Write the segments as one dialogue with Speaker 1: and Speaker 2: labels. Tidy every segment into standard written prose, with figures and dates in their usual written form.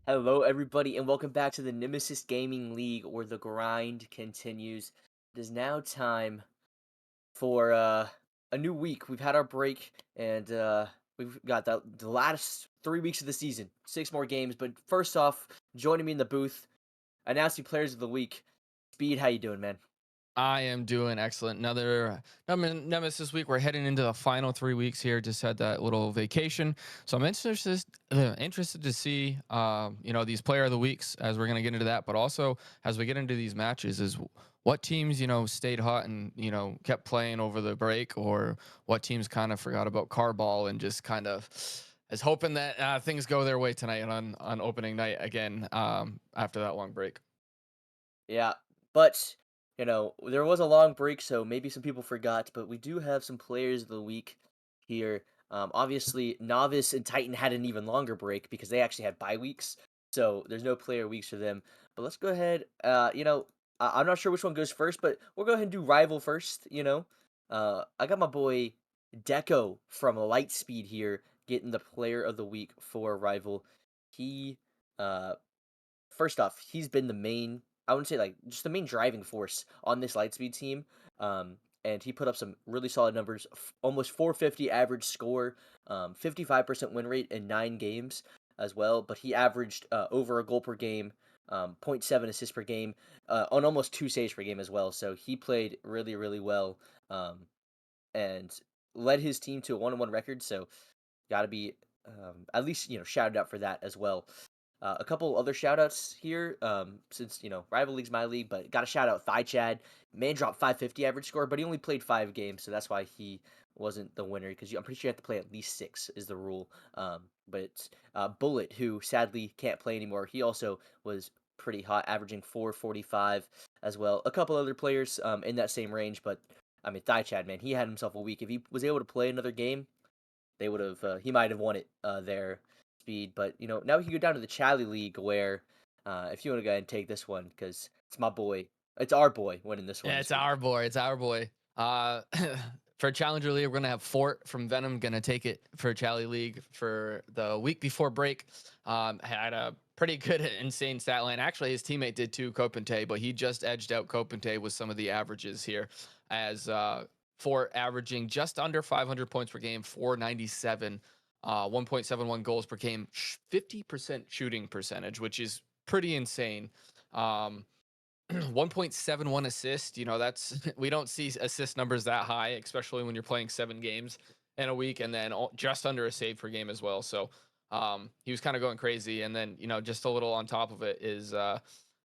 Speaker 1: Hello, everybody, and welcome back to the Nemesis Gaming League, where the grind continues. It is now time for a new week. We've had our break, and we've got the last 3 weeks of the season, 6 more games. But first off, joining me in the booth, announcing players of the week. Speed, how you doing, man?
Speaker 2: I am doing excellent. Another Nemesis week. We're heading into the final 3 weeks here. Just had that little vacation, so I'm interested to see, these player of the weeks as we're gonna get into that. But also as we get into these matches, is what teams stayed hot and kept playing over the break, or what teams kind of forgot about car ball and just kind of is hoping that things go their way tonight on opening night again after that long break.
Speaker 1: Yeah, but there was a long break, so maybe some people forgot. But we do have some players of the week here. Obviously, Novice and Titan had an even longer break because they actually had bye weeks, so there's no player weeks for them. But let's go ahead. I'm not sure which one goes first, but we'll go ahead and do rival first. I got my boy Deco from Lightspeed here getting the player of the week for rival. He uh First off, he's been the main I wouldn't say, like, just the main driving force on this Lightspeed team, and he put up some really solid numbers, almost 450 average score, 55% win rate in 9 games as well, but he averaged, over a goal per game, point 0.7 assists per game, on almost 2 saves per game as well, so he played really, really well, and led his team to a 1-1 record, so gotta be, at least, shouted out for that as well. A couple other shout outs here, since, Rival League's my league, but got to shout out Thigh Chad. Man dropped 550 average score, but he only played 5 games, so that's why he wasn't the winner, because I'm pretty sure you have to play at least 6 is the rule. But Bullet, who sadly can't play anymore, he also was pretty hot, averaging 445 as well. A couple other players in that same range, but I mean, Thigh Chad, man, he had himself a week. If he was able to play another game, they would have he might have won it there speed. But now we can go down to the Chally League where if you want to go ahead and take this one because it's my boy, it's our boy winning this one
Speaker 2: Yeah,
Speaker 1: this
Speaker 2: it's
Speaker 1: week.
Speaker 2: our boy. It's our boy. Uh, for Challenger League, we're gonna have Fort from Venom gonna take it for Chally League for the week before break. Had a pretty good, insane stat line. Actually, his teammate did too, Copente, but he just edged out Copente with some of the averages here, as Fort averaging just under 500 points per game, 497, 1.71 goals per game, 50% shooting percentage, which is pretty insane. Um, 1.71 assist, that's we don't see assist numbers that high, especially when you're playing 7 games in a week, and then just under a save per game as well. So he was kind of going crazy. And then, just a little on top of it is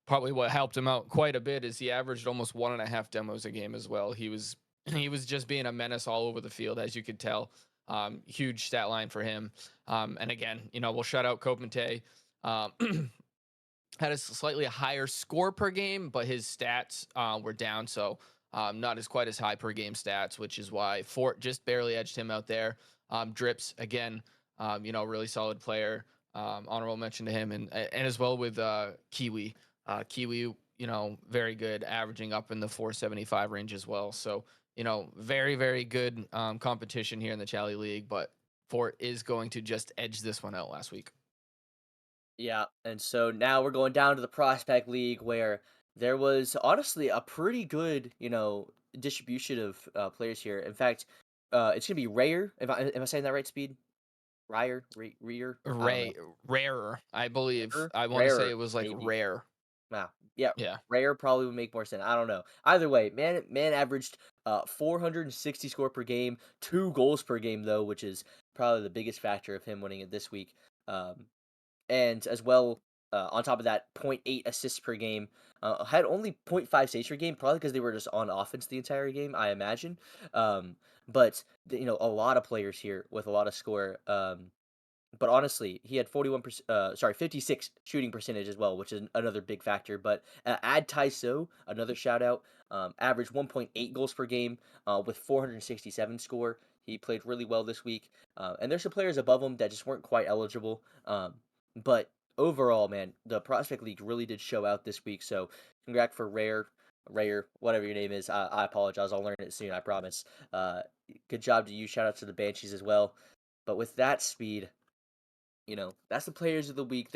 Speaker 2: probably what helped him out quite a bit is he averaged almost 1.5 demos a game as well. He was just being a menace all over the field, as you could tell. Huge stat line for him. And again, we'll shout out Copente. Um, had a slightly higher score per game, but his stats were down, so not as quite as high per game stats, which is why Fort just barely edged him out there. Drips again, really solid player. Honorable mention to him, and as well with Kiwi. Kiwi, very good, averaging up in the 475 range as well. So very very good competition here in the Chally League, but Fort is going to just edge this one out last week.
Speaker 1: Yeah, and so now we're going down to the Prospect League where there was honestly a pretty good distribution of players here. In fact, it's gonna be Rare. Am I saying that right? Speed Ryer, Rear. I don't know.
Speaker 2: Ray Rarer, I believe.
Speaker 1: Rarer,
Speaker 2: I want to say
Speaker 1: rarer
Speaker 2: it was like
Speaker 1: maybe.
Speaker 2: rare.
Speaker 1: Wow. Yeah,
Speaker 2: Yeah.
Speaker 1: rare probably would make more sense. I don't know. Either way, man averaged 460 score per game, 2 goals per game though, which is probably the biggest factor of him winning it this week. Um, and as well, on top of that, zero point 0.8 assists per game. Had only zero point 0.5 saves per game, probably because they were just on offense the entire game, I imagine. But a lot of players here with a lot of score. But honestly, he had 56 shooting percentage as well, which is another big factor. But Ad Taiso, another shout out, averaged 1.8 goals per game with 467 score. He played really well this week. And there's some players above him that just weren't quite eligible. But overall, man, the Prospect League really did show out this week. So congrats for Rare, whatever your name is. I apologize. I'll learn it soon, I promise. Good job to you. Shout out to the Banshees as well. But with that speed, that's the players of the week.